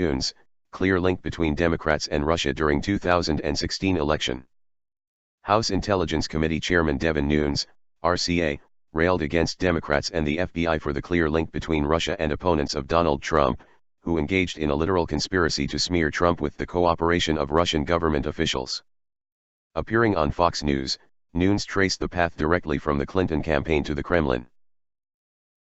Nunes, clear link between Democrats and Russia during 2016 election. House Intelligence Committee Chairman Devin Nunes, RCA, railed against Democrats and the FBI for the clear link between Russia and opponents of Donald Trump, who engaged in a literal conspiracy to smear Trump with the cooperation of Russian government officials. Appearing on Fox News, Nunes traced the path directly from the Clinton campaign to the Kremlin.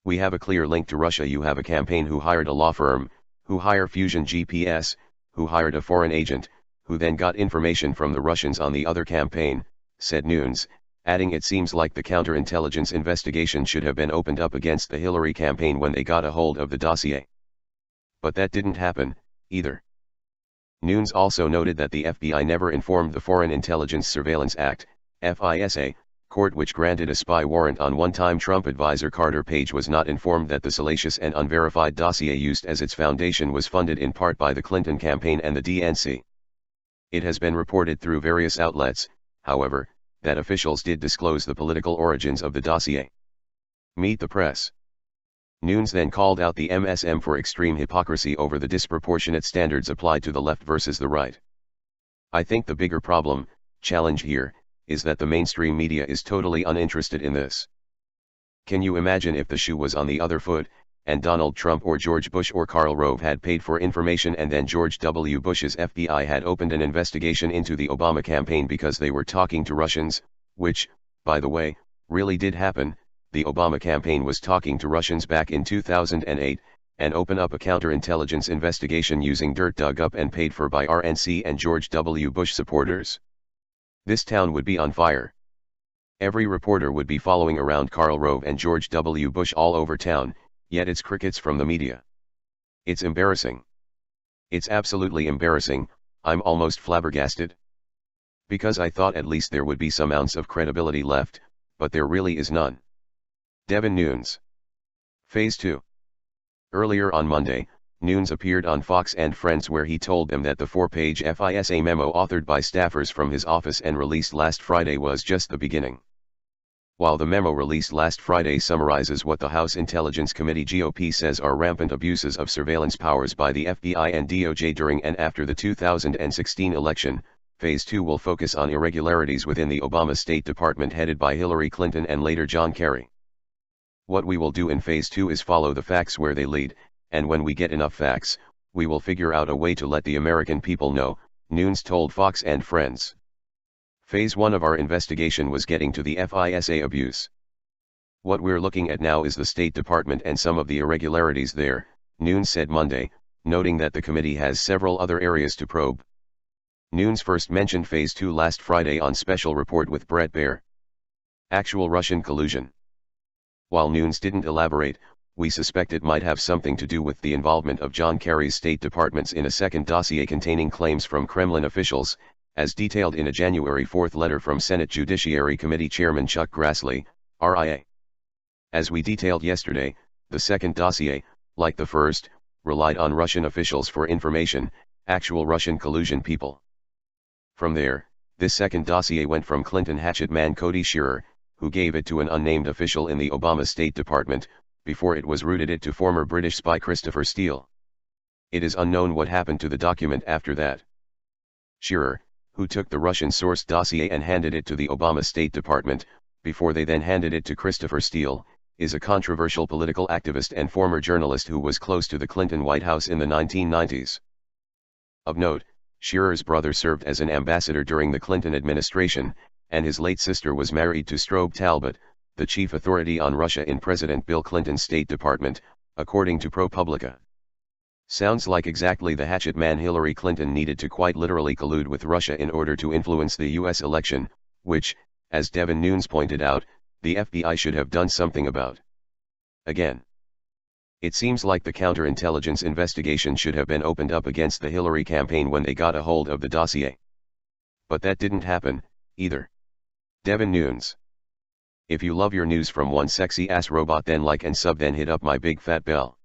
"We have a clear link to Russia. You have a campaign who hired a law firm, who hire Fusion GPS, who hired a foreign agent, who then got information from the Russians on the other campaign," said Nunes, adding it seems like the counterintelligence investigation should have been opened up against the Hillary campaign when they got a hold of the dossier. But that didn't happen, either. Nunes also noted that the FBI never informed the Foreign Intelligence Surveillance Act, FISA, court which granted a spy warrant on one-time Trump advisor Carter Page was not informed that the salacious and unverified dossier used as its foundation was funded in part by the Clinton campaign and the DNC. It has been reported through various outlets, however, that officials did disclose the political origins of the dossier. Meet the press. Nunes then called out the MSM for extreme hypocrisy over the disproportionate standards applied to the left versus the right. "I think the bigger challenge here, is that the mainstream media is totally uninterested in this. Can you imagine if the shoe was on the other foot, and Donald Trump or George Bush or Karl Rove had paid for information and then George W. Bush's FBI had opened an investigation into the Obama campaign because they were talking to Russians, which, by the way, really did happen. The Obama campaign was talking to Russians back in 2008, and open up a counterintelligence investigation using dirt dug up and paid for by RNC and George W. Bush supporters. This town would be on fire. Every reporter would be following around Karl Rove and George W. Bush all over town, yet it's crickets from the media. It's embarrassing. It's absolutely embarrassing. I'm almost flabbergasted. Because I thought at least there would be some ounce of credibility left, but there really is none." Devin Nunes. Phase 2. Earlier on Monday, Nunes appeared on Fox and Friends where he told them that the 4-page FISA memo authored by staffers from his office and released last Friday was just the beginning. While the memo released last Friday summarizes what the House Intelligence Committee GOP says are rampant abuses of surveillance powers by the FBI and DOJ during and after the 2016 election, Phase 2 will focus on irregularities within the Obama State Department headed by Hillary Clinton and later John Kerry. "What we will do in Phase 2 is follow the facts where they lead, and when we get enough facts, we will figure out a way to let the American people know," Nunes told Fox and Friends. "Phase 1 of our investigation was getting to the FISA abuse. What we're looking at now is the State Department and some of the irregularities there," Nunes said Monday, noting that the committee has several other areas to probe. Nunes first mentioned Phase 2 last Friday on Special Report with Bret Baier. Actual Russian collusion. While Nunes didn't elaborate, we suspect it might have something to do with the involvement of John Kerry's State Departments in a second dossier containing claims from Kremlin officials, as detailed in a January 4 letter from Senate Judiciary Committee Chairman Chuck Grassley, RIA. As we detailed yesterday, the second dossier, like the first, relied on Russian officials for information, actual Russian collusion people. From there, this second dossier went from Clinton hatchet man Cody Shearer, who gave it to an unnamed official in the Obama State Department, before it was routed it to former British spy Christopher Steele. It is unknown what happened to the document after that. Shearer, who took the Russian-sourced dossier and handed it to the Obama State Department, before they then handed it to Christopher Steele, is a controversial political activist and former journalist who was close to the Clinton White House in the 1990s. Of note, Shearer's brother served as an ambassador during the Clinton administration, and his late sister was married to Strobe Talbot, the chief authority on Russia in President Bill Clinton's State Department, according to ProPublica. Sounds like exactly the hatchet man Hillary Clinton needed to quite literally collude with Russia in order to influence the U.S. election, which, as Devin Nunes pointed out, the FBI should have done something about. Again, it seems like the counterintelligence investigation should have been opened up against the Hillary campaign when they got a hold of the dossier. But that didn't happen, either. Devin Nunes. If you love your news from one sexy ass robot, then like and sub, then hit up my big fat bell.